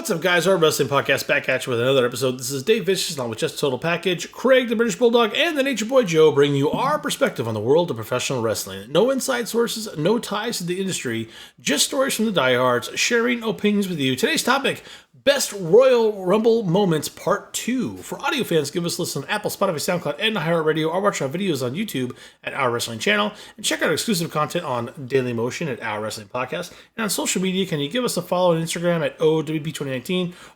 What's up, guys? Our wrestling podcast back at you with another episode. This is Dave Vicious, along with Just Total Package, Craig the British Bulldog, and the Nature Boy Joe, bringing you our perspective on the world of professional wrestling. No inside sources, no ties to the industry, just stories from the diehards, sharing opinions with you. Today's topic: Best Royal Rumble Moments Part 2. For audio fans, give us a listen on Apple, Spotify, SoundCloud, and iHeartRadio, or watch our videos on YouTube at Our Wrestling Channel, and check out exclusive content on Daily Motion at Our Wrestling Podcast. And on social media, can you give us a follow on Instagram at O.W.P 2019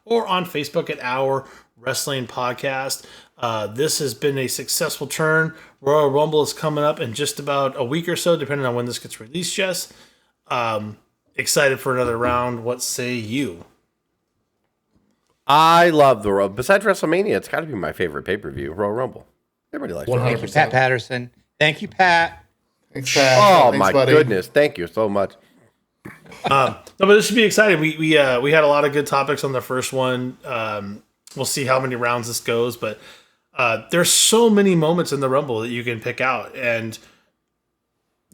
or on Facebook at Our Wrestling Podcast. This has been a successful turn. Royal Rumble is coming up in just about a week or so, depending on when this gets released, Jess. Excited for another round. What say you? I love the Royal. Besides WrestleMania, it's got to be my favorite pay-per-view, Royal Rumble. Everybody likes it. Thank you, Pat Patterson. Thank you, Pat. Thanks, Pat. Oh, Thanks, my buddy. goodness. Thank you so much. No, but this should be exciting. We had a lot of good topics on the first one. We'll see how many rounds this goes, but there's so many moments in the Rumble that you can pick out, and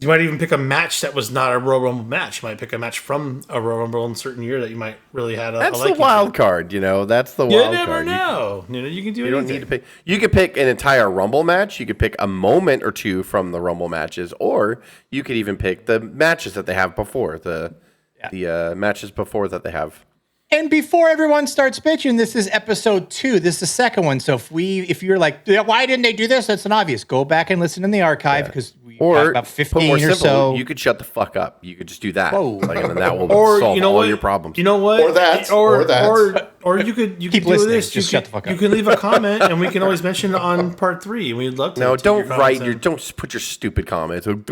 you might even pick a match that was not a Royal Rumble match. You might pick a match from a Royal Rumble in a certain year that you might really had a That's liking the wild to. card, you know. That's the You wild never card. know. You can do You anything. don't need to pick. You could pick an entire Rumble match. You could pick a moment or two from the Rumble matches, or you could even pick the matches that they have before the matches before that they have. And before everyone starts bitching, this is episode 2. This is the second one. So if you're like, why didn't they do this? That's an obvious. Go back and listen in the archive because we got about 15 or so. You could shut the fuck up. You could just do that. Whoa. Like, and then that will Or solve you know all what? your problems. You know what? Or that. Or you could Keep do listening. this. Just shut the fuck up. You can leave a comment, and we can always mention it on part 3. We'd love to. No, take your don't comments write. in. Don't just put your stupid comments. You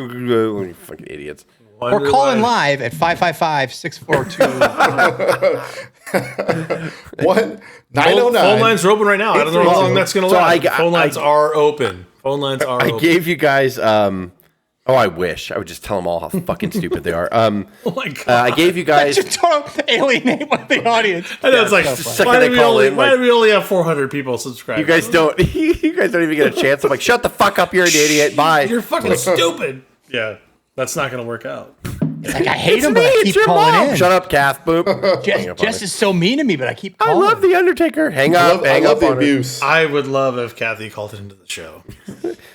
fucking idiots. Or call in live at 555-642. What? Phone 909. lines are open right now. I don't know how long that's going to So last. Phone lines are open. Phone lines are open. I gave you guys. I wish I would just tell them all how fucking stupid they are. Oh my god! I gave you guys. Just don't alienate one of the audience. I know it's like, the second why they do we call only in, why like- do we only have 400 people subscribed? You guys don't. You guys don't even get a chance. I'm like, shut the fuck up. You're an idiot. Bye. You're fucking stupid. Yeah, that's not going to work out. It's like, I hate It's him, me. but I It's keep your calling mom. in. Shut up, Kath. Boop. Jess is so mean to me, but I keep I calling. love the Undertaker. Hang I up. love, I Hang love up the on her. abuse. I would love if Kathy called it into the show.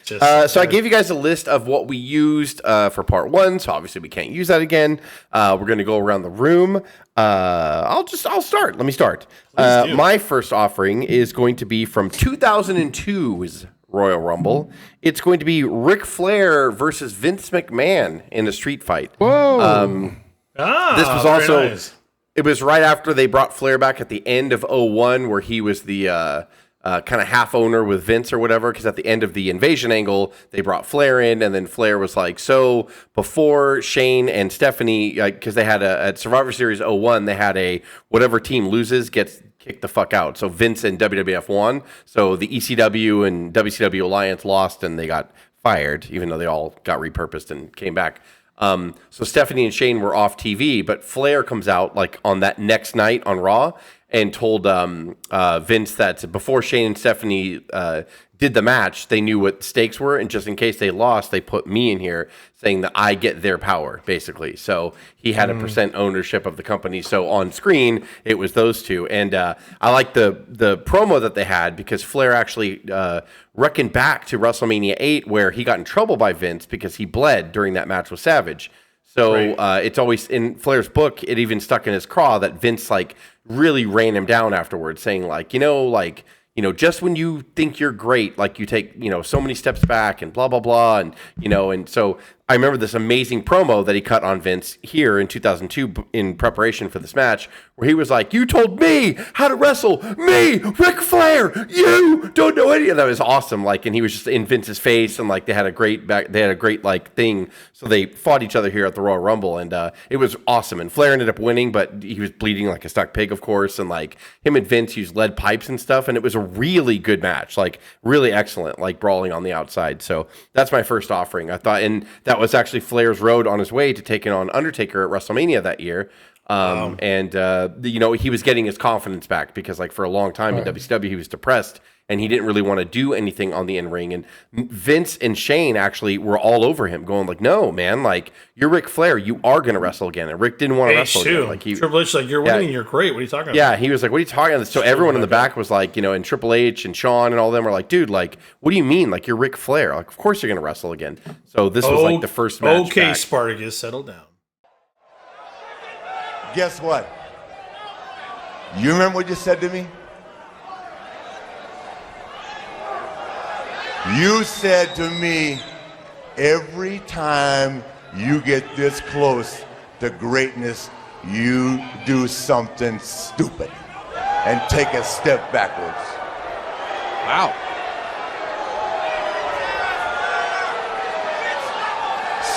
Just, So I gave you guys a list of what we used for part 1. So obviously we can't use that again. We're going to go around the room. I'll start. Let me start. do. My first offering is going to be from 2002's Royal Rumble. It's going to be Ric Flair versus Vince McMahon in a street fight. Whoa. This was very also. nice. It was right after they brought Flair back at the end of 01, where he was the kind of half owner with Vince or whatever, because at the end of the Invasion angle, they brought Flair in, and then Flair was like, so before Shane and Stephanie, because they had at Survivor Series 01, they had a whatever team loses gets kicked the fuck out. So Vince and WWF won. So the ECW and WCW Alliance lost, and they got fired, even though they all got repurposed and came back. So Stephanie and Shane were off TV, but Flair comes out like on that next night on Raw and told Vince that before Shane and Stephanie did the match, they knew what the stakes were, and just in case they lost, they put me in here saying that I get their power, basically. So he had a percent ownership of the company. So on screen, it was those two. And I like the promo that they had because Flair actually reckoned back to WrestleMania 8 where he got in trouble by Vince because he bled during that match with Savage. So it's always in Flair's book, it even stuck in his craw that Vince like really ran him down afterwards, saying like, just when you think you're great, like you take, so many steps back and blah, blah, blah. And, and so I remember this amazing promo that he cut on Vince here in 2002 in preparation for this match, where he was like, you told me how to wrestle, me, Ric Flair, you don't know any of that. Was awesome. Like, and he was just in Vince's face, and like they had a great like thing. So they fought each other here at the Royal Rumble, and it was awesome. And Flair ended up winning, but he was bleeding like a stuck pig, of course. And like him and Vince used lead pipes and stuff, and it was a really good match, like really excellent, like brawling on the outside. So that's my first offering. I thought, and that was actually Flair's road on his way to taking on Undertaker at WrestleMania that year. And he was getting his confidence back because like for a long time in WCW, he was depressed and he didn't really want to do anything on the in-ring. And Vince and Shane actually were all over him, going like, "No, man, like you're Ric Flair, you are going to wrestle again." And Rick didn't want to wrestle again. Like Triple H, like, you're winning, you're great. What are you talking about? Yeah, he was like, "What are you talking about?" So everyone in the back was like, and Triple H and Shawn and all them were like, "Dude, like, what do you mean? Like, you're Ric Flair. Like, of course you're going to wrestle again." So this was like the first match. Okay, back. Spartacus, settle down. Guess what? You remember what you said to me? You said to me, every time you get this close to greatness, you do something stupid and take a step backwards. Wow.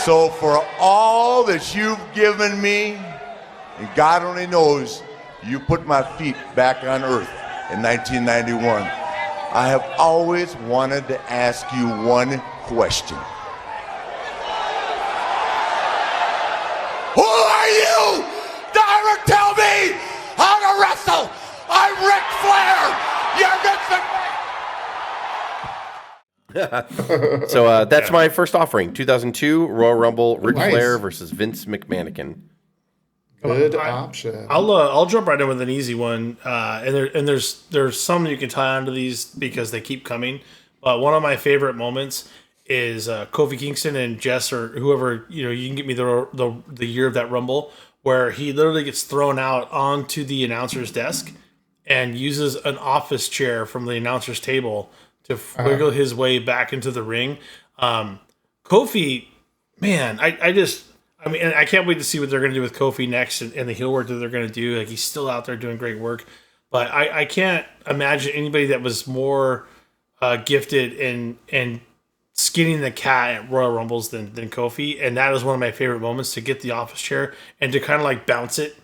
So for all that you've given me, and God only knows, you put my feet back on earth in 1991. I have always wanted to ask you one question. Who are you to ever tell me how to wrestle? I'm Ric Flair. You're Vince So that's my first offering. 2002 Royal Rumble, Ric Flair versus Vince McMahon. Good option. I'll jump right in with an easy one, and there's some you can tie onto these because they keep coming. But one of my favorite moments is Kofi Kingston and Jess or whoever, you can get me the year of that Rumble where he literally gets thrown out onto the announcer's desk and uses an office chair from the announcer's table to wiggle his way back into the ring. Kofi, man, I mean, I can't wait to see what they're going to do with Kofi next and the heel work that they're going to do. Like, he's still out there doing great work. But I can't imagine anybody that was more gifted in skinning the cat at Royal Rumbles than Kofi. And that is one of my favorite moments, to get the office chair and to kind of like bounce it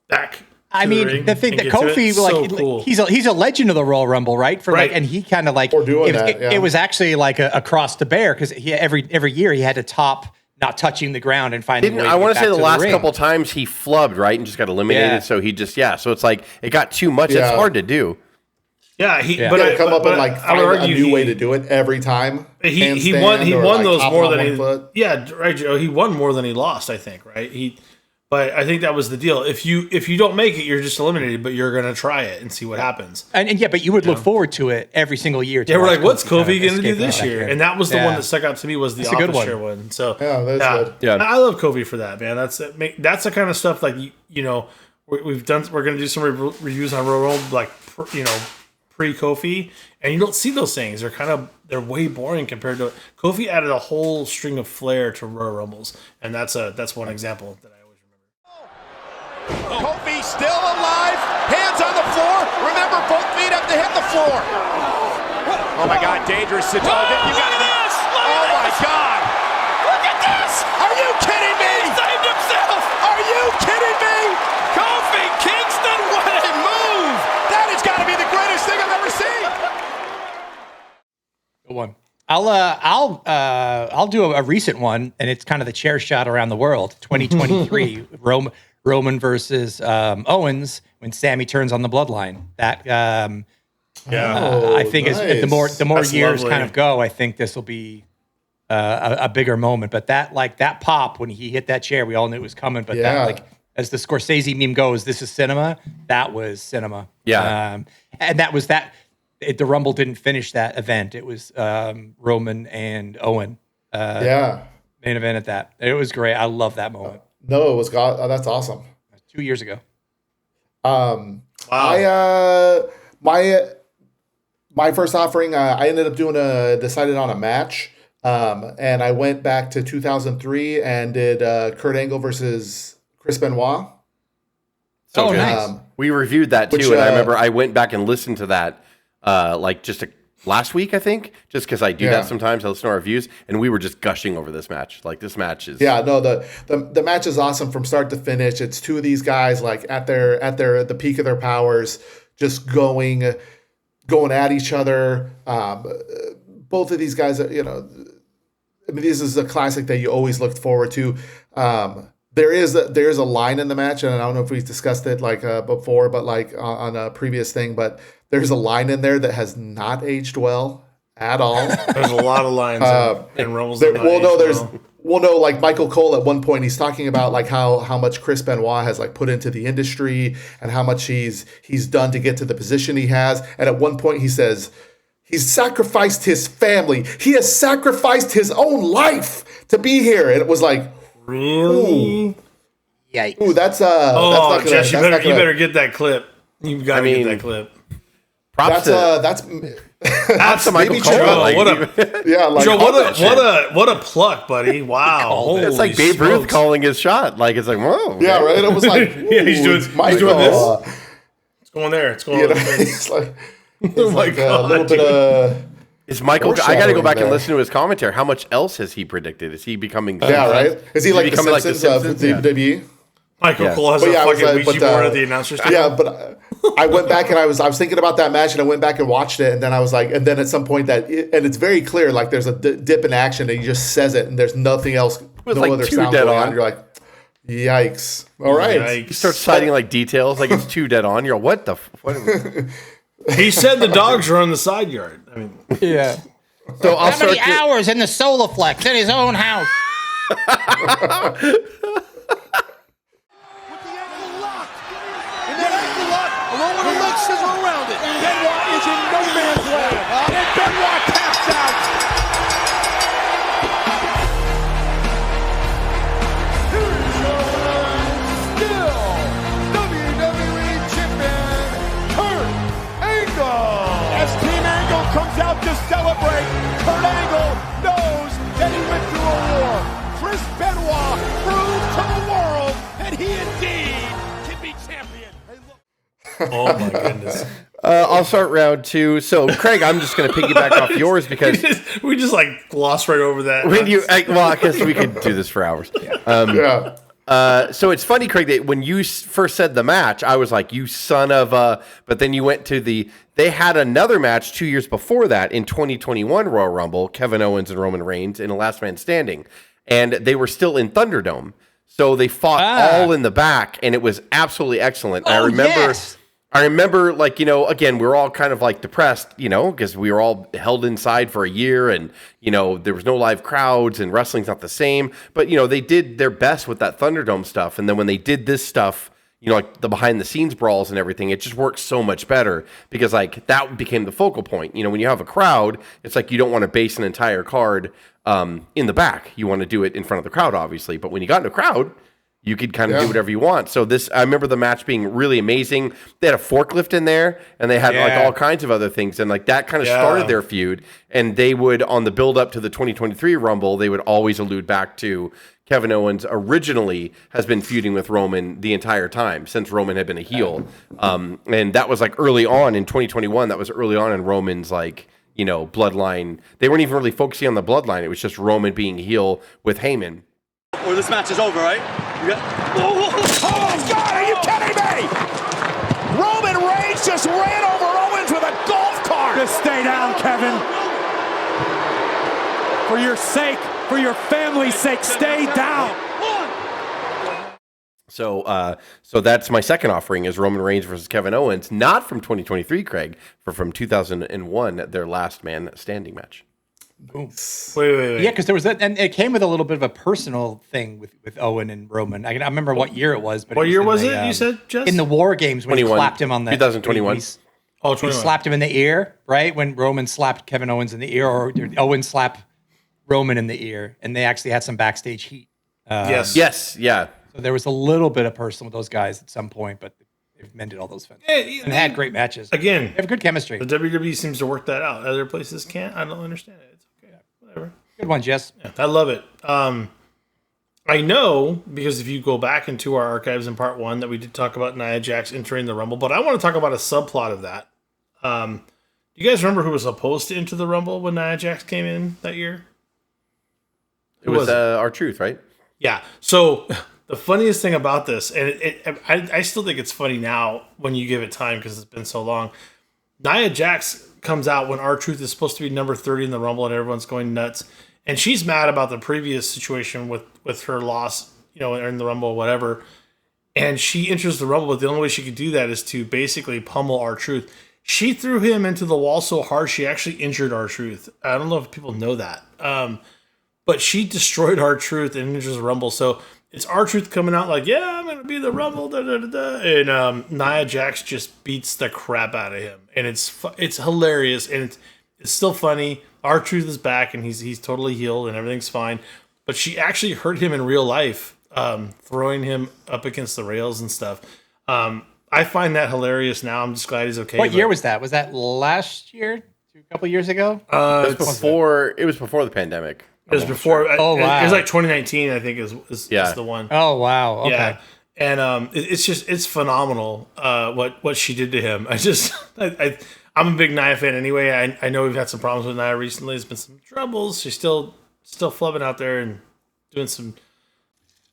back. I mean, the thing that Kofi, like, so cool. he's a legend of the Royal Rumble, right? And he kind of like, it was actually like a cross to bear because every year he had to top not touching the ground and finding. I want to say the last couple times he flubbed, right, and just got eliminated. Yeah. So he just so it's like it got too much. Yeah. It's hard to do. Yeah, but I come up and like find a new way to do it every time. He won those more than he. Yeah, right, Joe. He won more than he lost. I think, right? But I think that was the deal. If you don't make it, you're just eliminated. But you're gonna try it and see what happens. And but you would look forward to it every single year. Yeah, we're like, what's Kofi going to do this year? And that was the one that stuck out to me, was the office chair one. So that's good. Yeah, I love Kofi for that, man. That's the kind of stuff like we've done. We're going to do some reviews on Royal Rumble, like pre Kofi, and you don't see those things. They're way boring compared to Kofi. Added a whole string of flair to Royal Rumbles, and that's one example that I always remember. Kofi still alive, hands on the floor. Remember, both feet have to hit the floor. Oh my God, dangerous situation. You got this. Oh my God. Look at this. Are you kidding me? He saved himself. Are you kidding me? Kofi Kingston, what a move. That has got to be the greatest thing I've ever seen. Good one. I'll do a recent one, and it's kind of the chair shot around the world. 2023 Roman versus Owens when Sammy turns on the bloodline. That I think nice. the more That's years lovely. kind of go, I think this will be a bigger moment. But that pop when he hit that chair, we all knew it was coming. But that, like, as the Scorsese meme goes, this is cinema. That was cinema. Yeah, and that was that. The Rumble didn't finish that event. It was Roman and Owen. Main event at that. It was great. I love that moment. No, it was God. Oh, that's awesome. 2 years ago. Wow. My first offering, I ended up decided on a match, and I went back to 2003 and did Kurt Angle versus Chris Benoit. So good. Nice. We reviewed that too, and I remember I went back and listened to that last week, I think, just because I do that sometimes. I listen to our reviews, and we were just gushing over this match. Like, this match is the match is awesome from start to finish. It's two of these guys like at the peak of their powers, just going at each other. Both of these guys, I mean, this is a classic that you always looked forward to. There is a line in the match, and I don't know if we've discussed it before, but like on a previous thing, but there's a line in there that has not aged well at all. There's a lot of lines in Rumbles. Like Michael Cole at one point, he's talking about like how much Chris Benoit has like put into the industry and how much he's done to get to the position he has. And at one point he says, he's sacrificed his family. He has sacrificed his own life to be here. And it was like, really? Ooh. Yikes. Ooh, that's Jess, you better get that clip. You've got to get that clip. That's to Michael Cole. What a pluck, buddy! Wow, it's like Babe Ruth calling his shot. Like it's like whoa. Yeah, right. It was like he's doing this. It's going there. It's going. It's like a little bit of. Is Michael? I got to go back and listen to his commentary. How much else has he predicted? Is he becoming? Right. Is he like the Simpsons of WWE? Michael Cole has a fucking Ouija board at the announcer's table. Yeah, but I went back and I was thinking about that match and I went back and watched it and then I was like, and then at some point and it's very clear, like there's a dip in action and he just says it and there's nothing else, no like other sound going on. You're like, yikes! All right. Yikes. You start citing like details, like it's too dead on. You're like, what the? What? He said the dogs are on the side yard. I mean, yeah. So I'll how many hours in the Solaflex in his own house? Scissor around it. Benoit is in no man's land. And Benoit taps out. Still WWE Champion Kurt Angle. As Team Angle comes out to celebrate, Kurt Angle knows that he went through a war. Chris Benoit proved to the world that he indeed can be champion. oh my goodness. I'll start round two. So, Craig, I'm just going to piggyback off yours because we just like glossed right over that. I guess we could do this for hours. So it's funny, Craig, that when you first said the match, I was like, you son of a... But then you went to they had another match 2 years before that in 2021 Royal Rumble, Kevin Owens and Roman Reigns in a last man standing. And they were still in Thunderdome. So they fought all in the back, and it was absolutely excellent. I remember, like, again, we were all kind of like depressed, because we were all held inside for a year and, there was no live crowds and wrestling's not the same. But, they did their best with that Thunderdome stuff. And then when they did this stuff, like the behind the scenes brawls and everything, it just works so much better because, like, that became the focal point. When you have a crowd, it's like you don't want to base an entire card in the back. You want to do it in front of the crowd, obviously. But when you got in a crowd, you could kind of do whatever you want. So I remember the match being really amazing. They had a forklift in there, and they had like all kinds of other things, and like that kind of started their feud. And they would, on the build up to the 2023 Rumble, they would always allude back to Kevin Owens originally has been feuding with Roman the entire time since Roman had been a heel, and that was like early on in 2021. That was early on in Roman's bloodline. They weren't even really focusing on the bloodline. It was just Roman being heel with Heyman. Or this match is over, right? Oh, God, are you kidding me? Roman Reigns just ran over Owens with a golf cart. Just stay down, Kevin. For your sake, for your family's sake, stay down. So that's my second offering is Roman Reigns versus Kevin Owens, not from 2023, Craig, but from 2001, their last man standing match. Wait. Yeah, because there was that, and it came with a little bit of a personal thing with Owen and Roman. I remember what year it was. But what year was it? You said, Jess? In the War Games when he slapped him on the 2021. He slapped him in the ear, right? When Roman slapped Kevin Owens in the ear, or did Owen slap Roman in the ear, and they actually had some backstage heat. Yes, yeah. So there was a little bit of personal with those guys at some point, but they've mended all those fences and had great matches. Again, they have good chemistry. The WWE seems to work that out. Other places can't. I don't understand it. It's okay. Whatever. Good one, Jess. Yeah, I love it. I know because if you go back into our archives in part 1 that we did talk about Nia Jax entering the Rumble, but I want to talk about a subplot of that. Do you guys remember who was supposed to enter the Rumble when Nia Jax came in that year? It was R-Truth, right? Yeah. So the funniest thing about this, and I still think it's funny now when you give it time because it's been so long. Nia Jax comes out when R-Truth is supposed to be number 30 in the Rumble and everyone's going nuts. And she's mad about the previous situation with her loss, in the Rumble or whatever. And she enters the Rumble, but the only way she could do that is to basically pummel R-Truth. she threw him into the wall so hard she actually injured R-Truth. I don't know if people know that. But she destroyed R-Truth in Ninja's Rumble. So it's R-Truth coming out like, yeah, I'm going to be the Rumble. Da, da, da, da. And Nia Jax just beats the crap out of him. And it's hilarious. And it's still funny. R-Truth is back and he's totally healed and everything's fine. But she actually hurt him in real life, throwing him up against the rails and stuff. I find that hilarious now. I'm just glad he's okay. What year was that? Was that last year? A couple years ago? It was before the pandemic. It was before. Wow! It was like 2019, I think, is the one. Oh wow! Okay. Yeah. And it's phenomenal what she did to him. I'm a big Nia fan anyway. I know we've had some problems with Nia recently. There's been some troubles. She's still flubbing out there and doing some.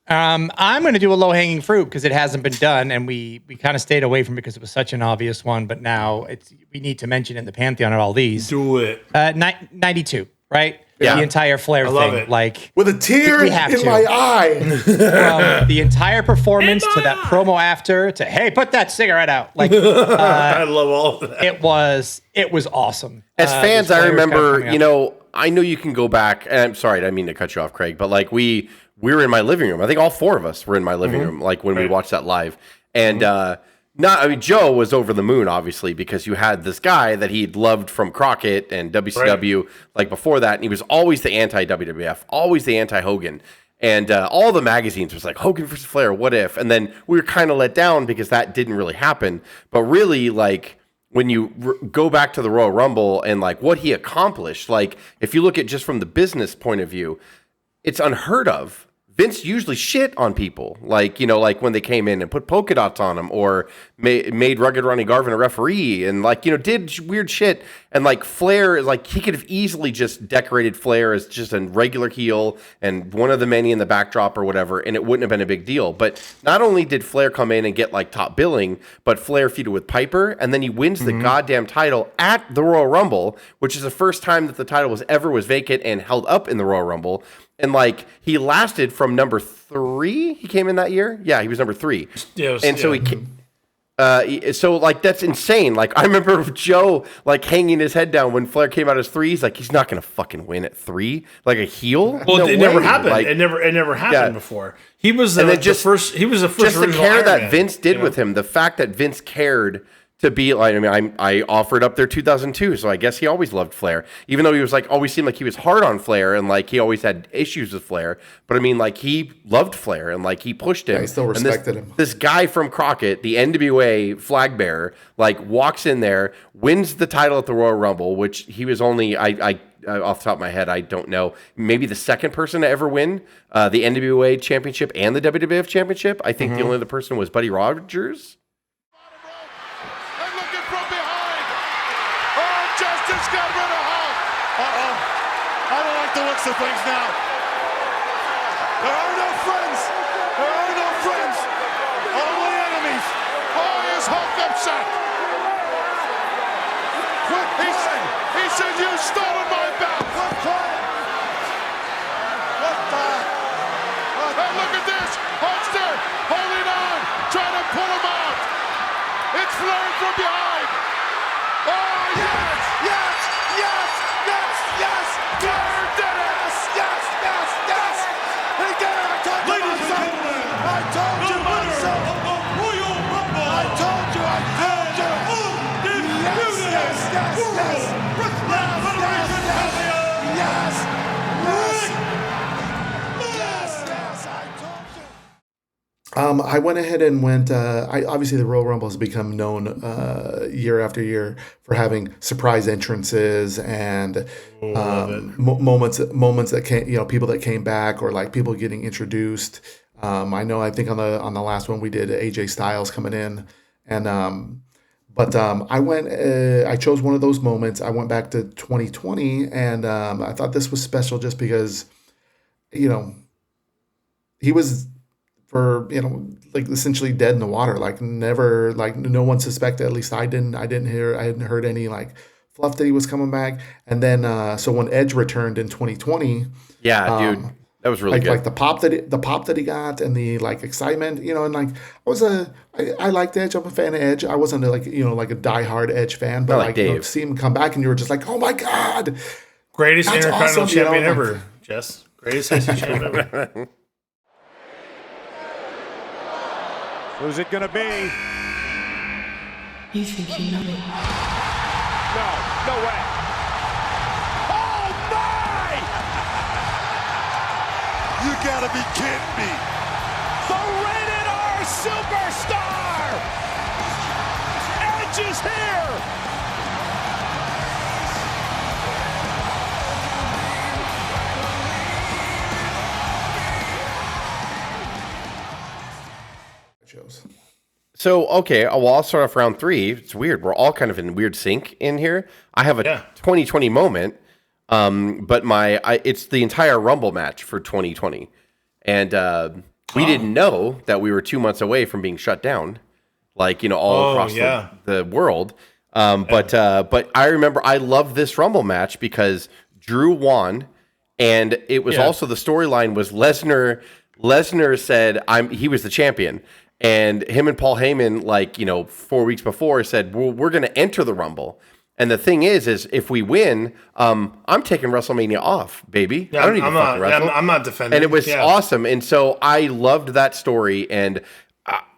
I'm going to do a low hanging fruit because it hasn't been done, and we kind of stayed away from it because it was such an obvious one. But now we need to mention in the pantheon of all these. Do it. 92, right? Yeah. The entire Flair thing, it. like with a tear in my eye. From the entire performance to that promo after to hey, put that cigarette out. Like I love all of that. It was awesome. As fans, I remember, I know you can go back, and I'm sorry, I didn't mean to cut you off, Craig, but like we were in my living room. I think all four of us were in my living room, like when we watched that live. And Joe was over the moon, obviously, because you had this guy that he'd loved from Crockett and WCW, like before that, and he was always the anti-WWF, always the anti-Hogan. And all the magazines was like, Hogan versus Flair, what if? And then we were kind of let down because that didn't really happen. But really, like, when you go back to the Royal Rumble and, like, what he accomplished, like, if you look at just from the business point of view, it's unheard of. Vince usually shit on people, like when they came in and put polka dots on them, or made Rugged Ronnie Garvin a referee, and did weird shit. And like Flair, like he could have easily just decorated Flair as just a regular heel and one of the many in the backdrop or whatever, and it wouldn't have been a big deal. But not only did Flair come in and get like top billing, but Flair feuded with Piper, and then he wins the goddamn title at the Royal Rumble, which is the first time that the title was vacant and held up in the Royal Rumble. And like he lasted from number 3. He came in that year. Yeah, he was number 3. Yeah, So like that's insane. Like I remember Joe like hanging his head down when Flair came out as 3. He's like, he's not gonna fucking win at 3, like a heel. Well, it never happened. Like, it never happened before. He was the first. He was the first. Just the care that Vince did with him. The fact that Vince cared to be like, I mean, I offered up there 2002, so I guess he always loved Flair, even though he was like always seemed like he was hard on Flair and like he always had issues with Flair. But I mean, like he loved Flair and like he pushed him. Yeah, he still respected him. This guy from Crockett, the NWA flag bearer, like walks in there, wins the title at the Royal Rumble, which he was only I off the top of my head, I don't know, maybe the second person to ever win the NWA championship and the WWF championship. I think the only other person was Buddy Rogers. Of things now. There are no friends. There are no friends. Only enemies. Oh, is Hulk upset? He said you stole my belt. What the? Hey, look at this. Hulkster holding on, trying to pull him out. It's Flair from behind. Oh, yes, yes, yes, yes, yes. Flair did it. I went ahead and went. Obviously, the Royal Rumble has become known year after year for having surprise entrances and moments that came, people that came back or like people getting introduced. I know. I think on the last one we did AJ Styles coming in, and but I went. I chose one of those moments. I went back to 2020, and I thought this was special just because, he was. For like essentially dead in the water, like never, like no one suspected. At least I hadn't heard any like fluff that he was coming back. And then so when Edge returned in 2020, dude, That was really good. Like the pop that he got and the like excitement, you know, and like I liked Edge. I'm a fan of Edge. I wasn't like a diehard Edge fan, but like to see him come back and you were just like, oh my god, greatest Intercontinental champion ever, Jess. Greatest IC champion ever. Who's it gonna be? You think you know me? No way. Oh my! You gotta be kidding me. The Rated R Superstar! Edge is here! So, okay, well, I'll start off round 3. It's weird. We're all kind of in weird sync in here. I have a 2020 moment, but it's the entire Rumble match for 2020. And we didn't know that we were 2 months away from being shut down, like, all across the world. But I remember I loved this Rumble match because Drew won, and it was also the storyline was Lesnar said he was the champion. And him and Paul Heyman, 4 weeks before, said, well, we're going to enter the Rumble. And the thing is if we win, I'm taking WrestleMania off, baby. Yeah, I don't even fucking wrestle. I'm not defending. And it was awesome. And so I loved that story. And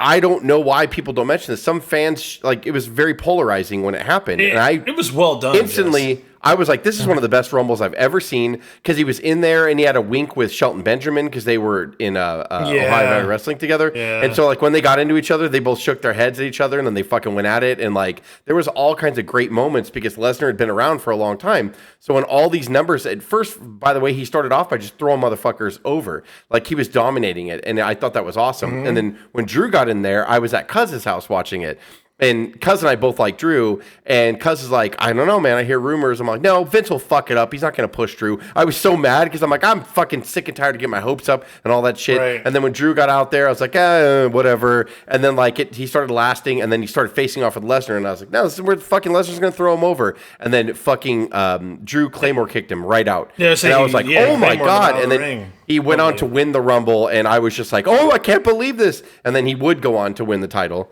I don't know why people don't mention this. Some fans, it was very polarizing when it happened. It was well done. Instantly, I was like, this is one of the best Rumbles I've ever seen, because he was in there and he had a wink with Shelton Benjamin because they were in Ohio Valley Wrestling together. Yeah. And so when they got into each other, they both shook their heads at each other and then they fucking went at it. And there was all kinds of great moments because Lesnar had been around for a long time. So when all these numbers, at first, by the way, he started off by just throwing motherfuckers over. He was dominating it. And I thought that was awesome. Mm-hmm. And then when Drew got in there, I was at Cuz's house watching it. And Cuz and I both like Drew, and Cuz is like, I don't know, man. I hear rumors. I'm like, no, Vince will fuck it up. He's not going to push Drew. I was so mad because I'm like, I'm fucking sick and tired of getting my hopes up and all that shit. Right. And then when Drew got out there, I was like, whatever. And then he started lasting, and then he started facing off with Lesnar, and I was like, no, this is where fucking Lesnar's going to throw him over. And then fucking Drew Claymore kicked him right out. Yeah, so and I was like, oh my God. And then he went on to win the Rumble, and I was just like, oh, I can't believe this. And then he would go on to win the title.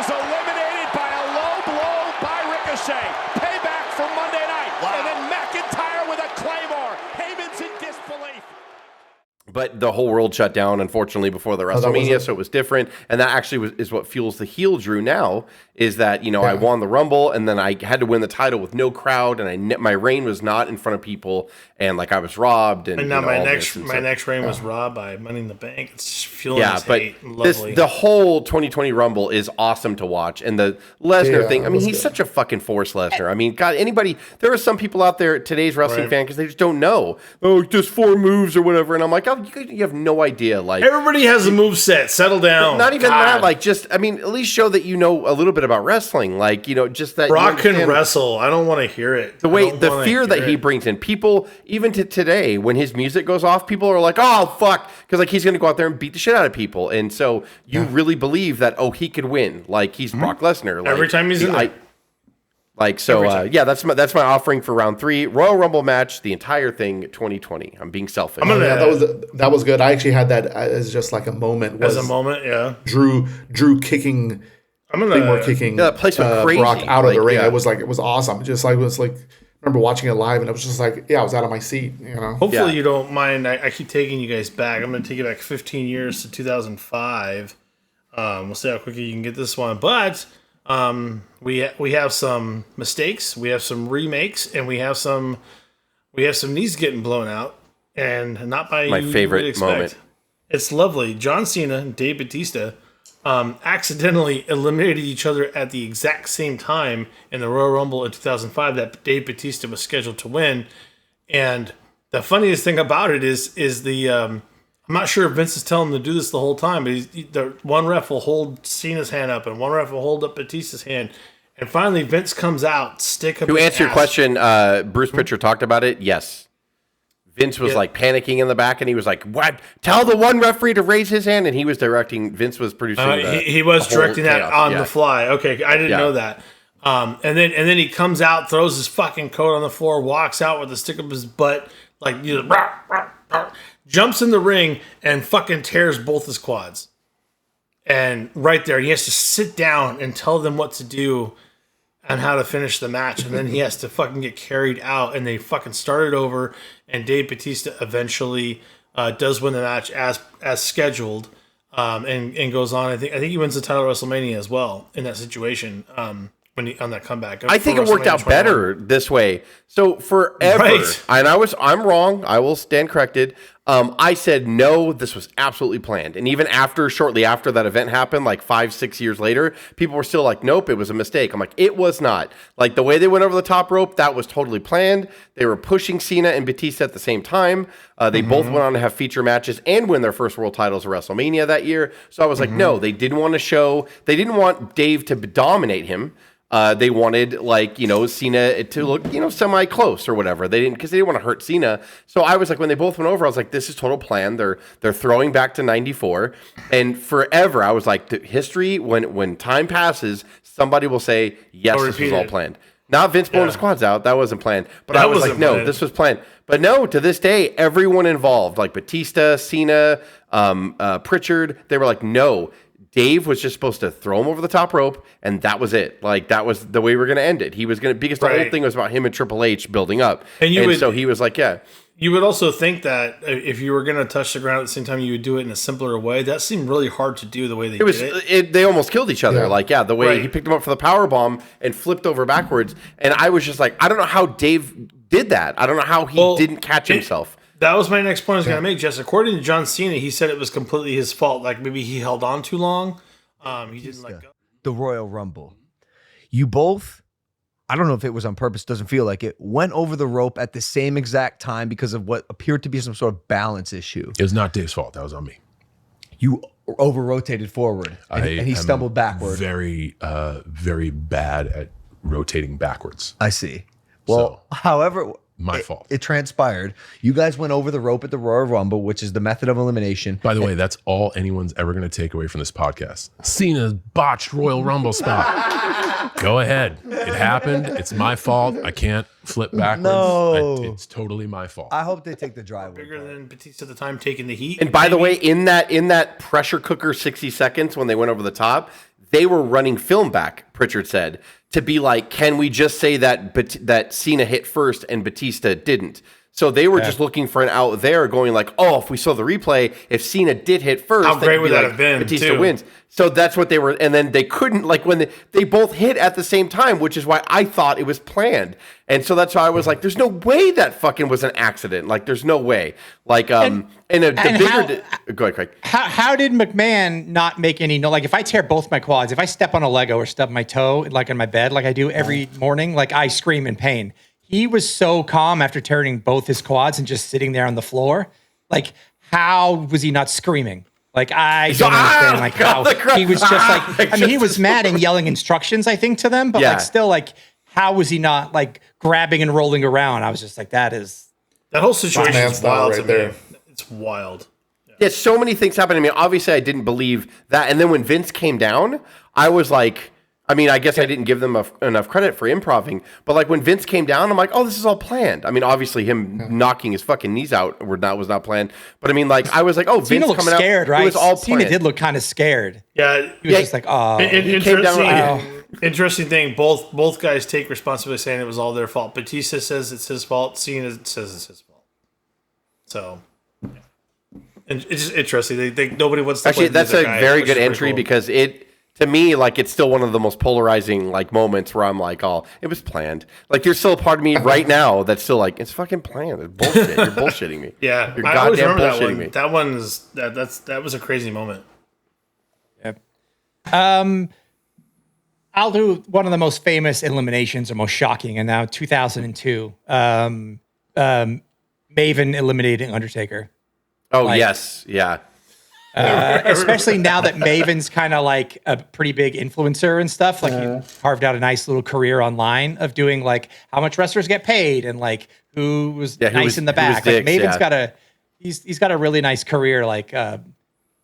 Eliminated by a low blow by Ricochet. Payback from Monday night. Wow. And then McIntyre with a Claymore. Heyman's in disbelief. But the whole world shut down, unfortunately, before the WrestleMania, so it was different. And that actually is what fuels the heel Drew now, is that, I won the Rumble, and then I had to win the title with no crowd, and my reign was not in front of people, and I was robbed. And now my next reign was robbed by Money in the Bank. It's fueling his hate. Lovely. The whole 2020 Rumble is awesome to watch. And the Lesnar thing, he's such a fucking force, Lesnar. God, there are some people out there, today's wrestling fan, because they just don't know. Oh, just 4 moves or whatever. And I'm like, you have no idea. Everybody has a move set. Settle down. Not even that. At least show that you know a little bit about wrestling. Just that Brock can wrestle. I don't want to hear it. The fear that he brings in. People, even to today, when his music goes off, people are like, oh, fuck. Because he's going to go out there and beat the shit out of people. And so you really believe that, he could win. He's Brock Lesnar. Every time he's in there. That's my offering for round 3. Royal Rumble match, the entire thing, 2020. I'm being selfish. That was good. I actually had that as just a moment. As a moment, yeah. Drew kicking, Claymore kicking that place went crazy. Brock out of the ring. It was awesome. Just I remember watching it live, and it was just I was out of my seat. Hopefully you don't mind. I keep taking you guys back. I'm going to take you back 15 years to 2005. We'll see how quickly you can get this one, but. We have some mistakes, we have some remakes, and we have some knees getting blown out, and not by my favorite moment. It's lovely. John Cena and Dave Bautista accidentally eliminated each other at the exact same time in the Royal Rumble in 2005 that Dave Bautista was scheduled to win. And the funniest thing about it is the I'm not sure if Vince is telling him to do this the whole time, but the one ref will hold Cena's hand up and one ref will hold up Batista's hand, And finally, Vince comes out, stick up To his answer your ass. question, Bruce Pritchard talked about it. Yes. Vince was like panicking in the back, and he was like, "What? Tell the one referee to raise his hand." And he was directing. Vince was producing. He was directing that on the fly. Okay, I didn't know that. And then he comes out, throws his fucking coat on the floor, walks out with a stick up his butt, like jumps in the ring and fucking tears both his quads. And right there, he has to sit down and tell them what to do and how to finish the match, and then he has to fucking get carried out, and they fucking start it over, and Dave Bautista eventually does win the match as scheduled, and goes on. I think he wins the title at WrestleMania as well in that situation. When he on that comeback, I think it worked out better this way. So forever, and I'm wrong. I will stand corrected. I said no, this was absolutely planned. And even shortly after that event happened, like 5-6 years later, people were still like, nope, it was a mistake. I'm like, it was not. Like the way they went over the top rope, that was totally planned. They were pushing Cena and Batista at the same time. They both went on to have feature matches and win their first world titles at WrestleMania that year. So I was like, no, they didn't want Dave to dominate him. They wanted Cena to look, semi-close or whatever. They didn't want to hurt Cena. So I was like, when they both went over, I was like, this is total plan. They're throwing back to 94. And forever, I was like, the history, when time passes, somebody will say, yes, this was all planned. Not Vince blowing his quads out. That wasn't planned. But I was like, no, this was planned. But no, to this day, everyone involved, like Batista, Cena, Pritchard, they were like, no, Dave was just supposed to throw him over the top rope, and that was it. Like, that was the way we were going to end it. He was going to, because the whole thing was about him and Triple H building up. So he was like, yeah. You would also think that if you were going to touch the ground at the same time, you would do it in a simpler way. That seemed really hard to do the way they did it. They almost killed each other. The way he picked him up for the power bomb and flipped over backwards. And I was just like, I don't know how Dave did that. I don't know how he didn't catch himself. That was my next point I was going to make, Jess. According to John Cena, he said it was completely his fault. Like, maybe he held on too long. He didn't let go. The Royal Rumble. You both, I don't know if it was on purpose, doesn't feel like it, went over the rope at the same exact time because of what appeared to be some sort of balance issue. It was not Dave's fault. That was on me. You over-rotated forward, and he stumbled backward. Very, very bad at rotating backwards. I see. Well, however... My fault. It transpired. You guys went over the rope at the Royal Rumble, which is the method of elimination. By the way, that's all anyone's ever going to take away from this podcast. Cena's botched Royal Rumble spot. Go ahead. It happened. It's my fault. I can't flip backwards. No. It's totally my fault. I hope they take the driveway. Bigger than Batista at the time taking the heat. And by the way, in that pressure cooker 60 seconds when they went over the top, they were running film back, Pritchard said, to be like, can we just say that Cena hit first and Batista didn't? So they were just looking for an out there, going like, oh, if we saw the replay, if Cena did hit first, how great would that have been? Batista wins. So that's what they were, and then they couldn't, like, when they both hit at the same time, which is why I thought it was planned. And so that's why I was like, there's no way that fucking was an accident. Like, there's no way. Like, go ahead, Craig. How did McMahon not make any like, if I tear both my quads, if I step on a Lego or stub my toe, like in my bed, like I do every morning, like I scream in pain. He was so calm after tearing both his quads and just sitting there on the floor. Like, how was he not screaming? Like, I don't understand, like, how he was just like, I mean, he was mad and yelling instructions, I think, to them, but like, still, like, how was he not like grabbing and rolling around? I was just like, that whole situation is wild to me. It's wild. Yeah, so many things happened to me. Obviously, I didn't believe that. And then when Vince came down, I was like, I mean, I guess I didn't give them enough credit for improving, but like when Vince came down, I'm like, oh, this is all planned. I mean, obviously him knocking his fucking knees out was not planned, but I mean, like, I was like, oh, Cena Vince coming scared, out, right? It was all planned. Cena did look kind of scared. Yeah, he was just like, oh, interesting thing. Both guys take responsibility, saying it was all their fault. Batista says it's his fault. Cena says it's his fault. So, and it's just interesting. They nobody wants to. Actually, that's a very good entry because it. To me, like, it's still one of the most polarizing, like, moments where I'm like, oh, it was planned. Like, there's still a part of me right now that's still like, it's fucking planned. It's bullshit. You're bullshitting me. Yeah, you're goddamn bullshitting me. That one's that was a crazy moment. Yep. I'll do one of the most famous eliminations or most shocking, and now 2002. Maven eliminating Undertaker. Oh, yes. Yeah. Especially now that Maven's kind of like a pretty big influencer and stuff. Like he carved out a nice little career online of doing like how much wrestlers get paid and like who was nice in the back. Like Maven's got he's got a really nice career, like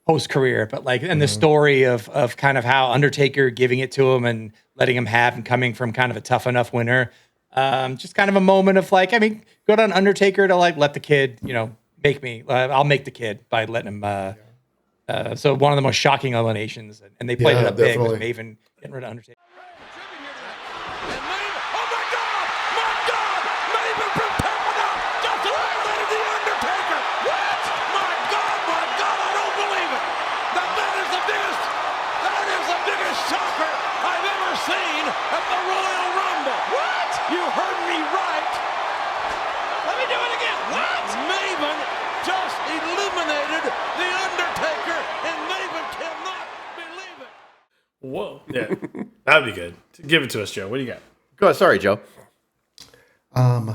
post career, but like and the story of kind of how Undertaker giving it to him and letting him have and coming from kind of a tough enough winner. Just kind of a moment of like, I mean, good on Undertaker to like let the kid, make me. I'll make the kid by letting him. So one of the most shocking eliminations, and they played it up big with Maven getting rid of Undertaker. Whoa. Yeah. That'd be good. Give it to us, Joe. What do you got? Go ahead. Sorry, Joe. I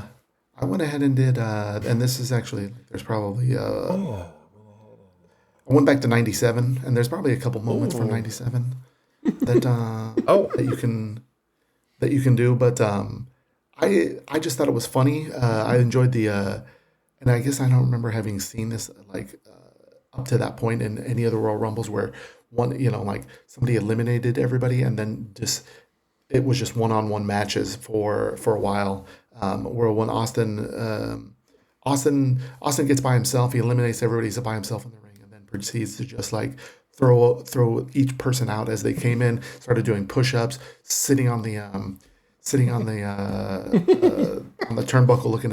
went ahead and did, and this is actually, there's probably, I went back to 97, and there's probably a couple moments from 97 that, that you can do. But I just thought it was funny. I enjoyed the, and I guess I don't remember having seen this up to that point in any of the Royal Rumbles where one, like somebody eliminated everybody and then it was just one-on-one matches for a while. Where when Austin gets by himself, he eliminates everybody, he's by himself in the ring, and then proceeds to just like throw each person out as they came in. Started doing push-ups, sitting on the turnbuckle, looking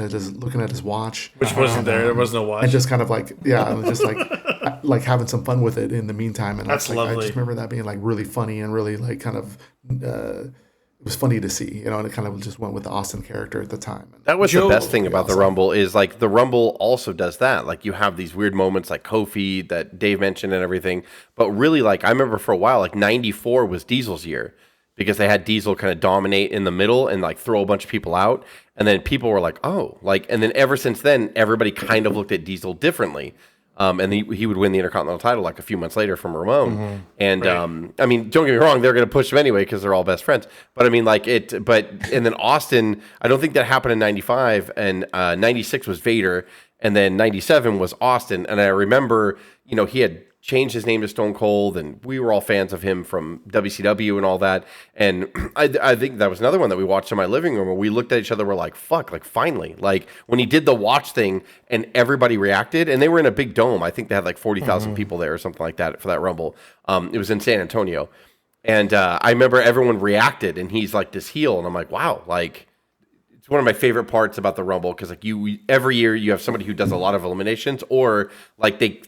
at his watch, which wasn't there. There was no watch, and just kind of like just like having some fun with it in the meantime. And that's lovely. I just remember that being like really funny and really like kind of. It was funny to see, and it kind of just went with the Austin character at the time. That was the best thing about the Rumble is like the Rumble also does that. Like you have these weird moments like Kofi that Dave mentioned and everything. But really, like I remember for a while, like 94 was Diesel's year because they had Diesel kind of dominate in the middle and like throw a bunch of people out. And then people were like, oh, like, and then ever since then, everybody kind of looked at Diesel differently. And he would win the Intercontinental title like a few months later from Ramon. Mm-hmm. And I mean, don't get me wrong, they're going to push him anyway because they're all best friends. But I mean, like and then Austin, I don't think that happened in 95, and 96 was Vader, and then 97 was Austin. And I remember, he had changed his name to Stone Cold, and we were all fans of him from WCW and all that. And I think that was another one that we watched in my living room where we looked at each other, we're like, fuck, like finally. Like when he did the watch thing and everybody reacted, and they were in a big dome. I think they had like 40,000 people there or something like that for that Rumble. It was in San Antonio. And I remember everyone reacted, and he's like this heel, and I'm like, wow, like it's one of my favorite parts about the Rumble because like every year you have somebody who does a lot of eliminations, or like they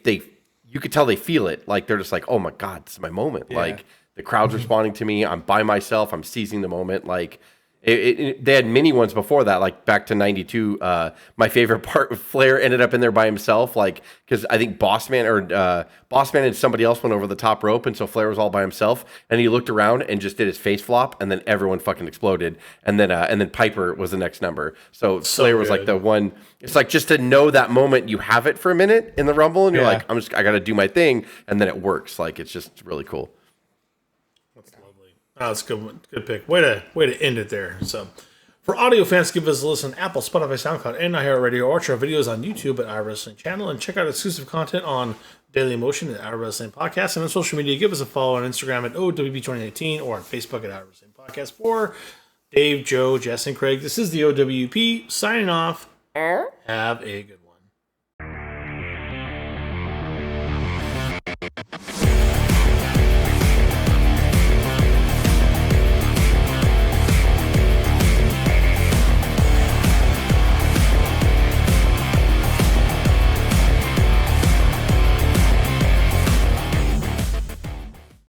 you could tell they feel it. Like they're just like, oh my God, this is my moment. Yeah. Like the crowd's responding to me. I'm by myself. I'm seizing the moment. Like they had many ones before that, like back to 92. My favorite part, Flair ended up in there by himself. Like, cause I think Bossman and somebody else went over the top rope. And so Flair was all by himself, and he looked around and just did his face flop, and then everyone fucking exploded. And then Piper was the next number. So Flair was like the one. It's like just to know that moment, you have it for a minute in the Rumble, and you're like, I got to do my thing, and then it works. Like it's just really cool. That's lovely. Oh, that's a good pick. Way to end it there. So, for audio fans, give us a listen on Apple, Spotify, SoundCloud, and iHeartRadio. Watch our videos on YouTube at iWrestling Channel, and check out exclusive content on Daily Motion at iWrestling Podcast, and on social media, give us a follow on Instagram at O.W.P 2019 or on Facebook at iWrestling Podcast. For Dave, Joe, Jess, and Craig, this is the O.W.P signing off. Have a good one.